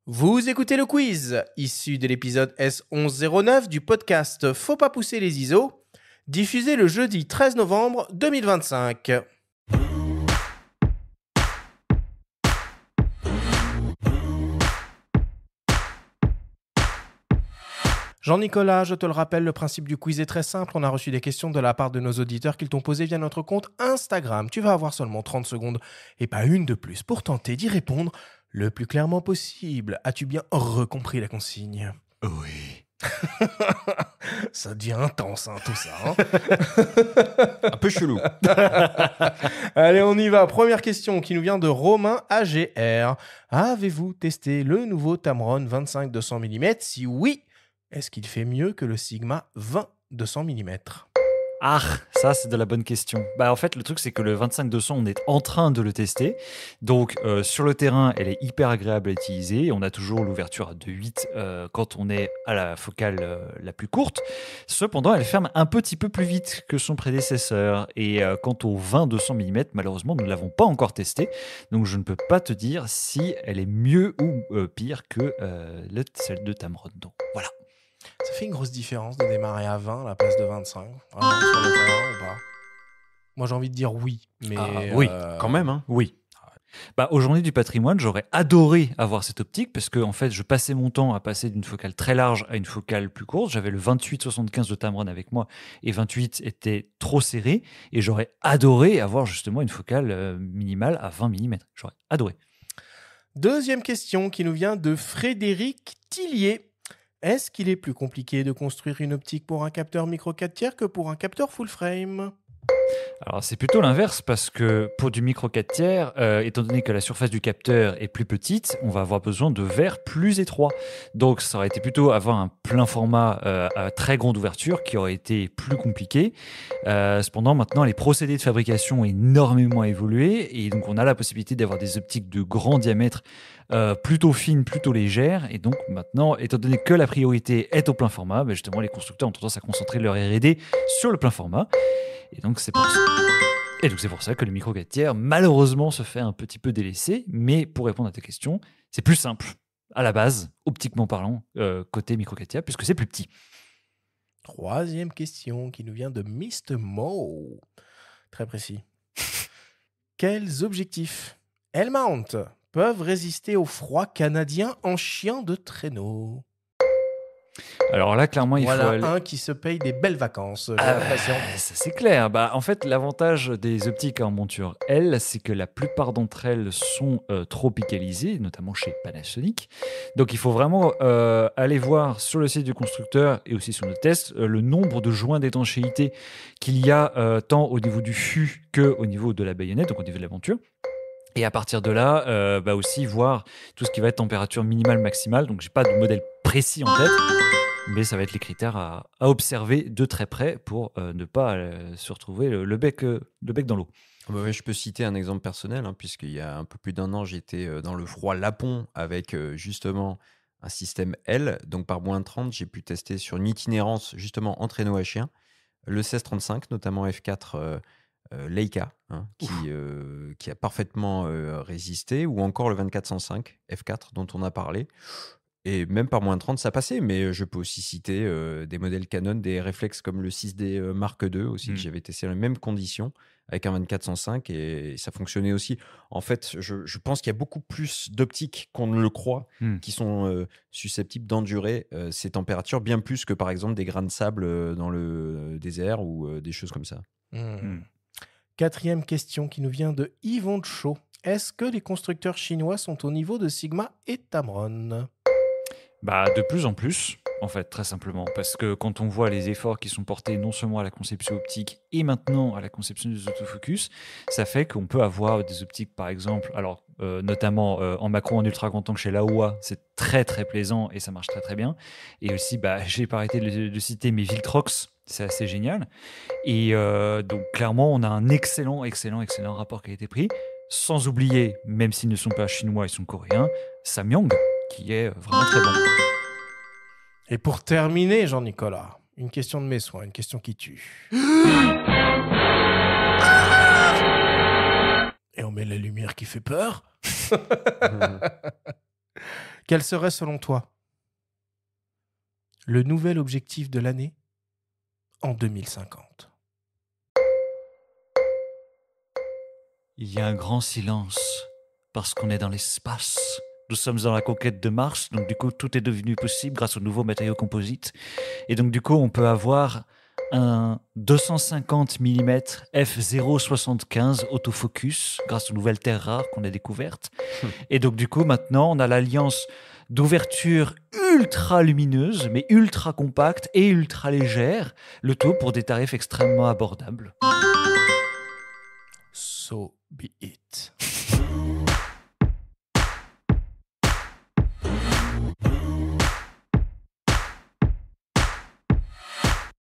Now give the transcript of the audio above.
Vous écoutez le quiz, issu de l'épisode S1109 du podcast Faut pas pousser les ISO, diffusé le jeudi 13 novembre 2025. Jean-Nicolas, je te le rappelle, le principe du quiz est très simple. On a reçu des questions de la part de nos auditeurs qu'ils t'ont posées via notre compte Instagram. Tu vas avoir seulement 30 secondes et pas une de plus pour tenter d'y répondre le plus clairement possible. As-tu bien recompris la consigne ? Oui. Ça devient intense, tout ça. Un peu chelou. Allez, on y va. Première question qui nous vient de Romain AGR. Avez-vous testé le nouveau Tamron 25-200 mm ? Si oui, est-ce qu'il fait mieux que le Sigma 20-200 mm ? Ah, ça c'est de la bonne question. En fait, le truc c'est que le 25-200, on est en train de le tester. Donc sur le terrain, elle est hyper agréable à utiliser. On a toujours l'ouverture à 2.8 quand on est à la focale la plus courte. Cependant, elle ferme un petit peu plus vite que son prédécesseur. Et quant au 20-200 mm, malheureusement, nous ne l'avons pas encore testé. Donc je ne peux pas te dire si elle est mieux ou pire que celle de Tamron. Donc voilà. Ça fait une grosse différence de démarrer à 20 à la place de 25. Vraiment, sur le terrain ou pas ? Moi, j'ai envie de dire oui. Mais oui, Quand même, hein. Oui. Aux Journées du patrimoine, j'aurais adoré avoir cette optique parce que en fait, je passais mon temps à passer d'une focale très large à une focale plus courte. J'avais le 28-75 de Tamron avec moi et 28 était trop serré et j'aurais adoré avoir justement une focale minimale à 20 mm. J'aurais adoré. Deuxième question qui nous vient de Frédéric Tillier. Est-ce qu'il est plus compliqué de construire une optique pour un capteur micro 4 tiers que pour un capteur full frame ? Alors c'est plutôt l'inverse parce que pour du micro 4 tiers, étant donné que la surface du capteur est plus petite, on va avoir besoin de verres plus étroits. Donc ça aurait été plutôt avoir un plein format à très grande ouverture qui aurait été plus compliqué. Cependant maintenant les procédés de fabrication ont énormément évolué et donc on a la possibilité d'avoir des optiques de grand diamètre plutôt fines, plutôt légères. Et donc maintenant, étant donné que la priorité est au plein format, justement les constructeurs ont tendance à concentrer leur R&D sur le plein format. Et donc c'est pour ça que le micro 4 tiers, malheureusement, se fait un petit peu délaisser. Mais pour répondre à ta question, c'est plus simple, à la base, optiquement parlant, côté micro 4 tiers, puisque c'est plus petit. Troisième question qui nous vient de Mr. Mo. Très précis. Quels objectifs L-mount peuvent résister au froid canadien en chien de traîneau ? Alors là, clairement, il faut aller... un qui se paye des belles vacances. Ça c'est clair. En fait, l'avantage des optiques en monture L, c'est que la plupart d'entre elles sont tropicalisées, notamment chez Panasonic. Donc, il faut vraiment aller voir sur le site du constructeur et aussi sur le test le nombre de joints d'étanchéité qu'il y a tant au niveau du fût que au niveau de la baïonnette, donc au niveau de la monture. Et à partir de là, aussi voir tout ce qui va être température minimale, maximale. Donc, j'ai pas de modèle précis en tête. Mais ça va être les critères à observer de très près pour ne pas se retrouver le bec dans l'eau. Je peux citer un exemple personnel, puisqu'il y a un peu plus d'1 an, j'étais dans le froid Lapon avec justement un système L. Donc par moins 30, j'ai pu tester sur une itinérance justement en traîneau à chien, le 1635, notamment F4 Leica, qui a parfaitement résisté, ou encore le 2405 F4 dont on a parlé. Et même par moins de 30, ça passait. Mais je peux aussi citer des modèles Canon, des réflexes comme le 6D Mark II aussi, que j'avais testé dans les mêmes conditions avec un 2405 et ça fonctionnait aussi. En fait, je pense qu'il y a beaucoup plus d'optiques qu'on ne le croit qui sont susceptibles d'endurer ces températures, bien plus que par exemple des grains de sable dans le désert ou des choses comme ça. Quatrième question qui nous vient de Yvon Cho. Est-ce que les constructeurs chinois sont au niveau de Sigma et Tamron ? De plus en plus, en fait, très simplement. Parce que quand on voit les efforts qui sont portés non seulement à la conception optique et maintenant à la conception des autofocus, ça fait qu'on peut avoir des optiques, par exemple, notamment en macro, en ultra grand angle chez Laowa, c'est très très plaisant et ça marche très très bien. Et aussi, j'ai pas arrêté de citer mes Viltrox, c'est assez génial. Et donc clairement, on a un excellent rapport qualité-prix. Sans oublier, même s'ils ne sont pas chinois, ils sont coréens, Samyang, qui est vraiment très bon. Et pour terminer, Jean-Nicolas, une question de mes soins, une question qui tue. Et on met la lumière qui fait peur. Quel serait selon toi le nouvel objectif de l'année en 2050? Il y a un grand silence parce qu'on est dans l'espace. Nous sommes dans la conquête de Mars, donc du coup tout est devenu possible grâce aux nouveaux matériaux composites. Et donc du coup on peut avoir un 250 mm f/0.75 autofocus grâce aux nouvelles terres rares qu'on a découvertes. Et donc du coup maintenant on a l'alliance d'ouverture ultra lumineuse, mais ultra compacte et ultra légère, le tout pour des tarifs extrêmement abordables. So be it.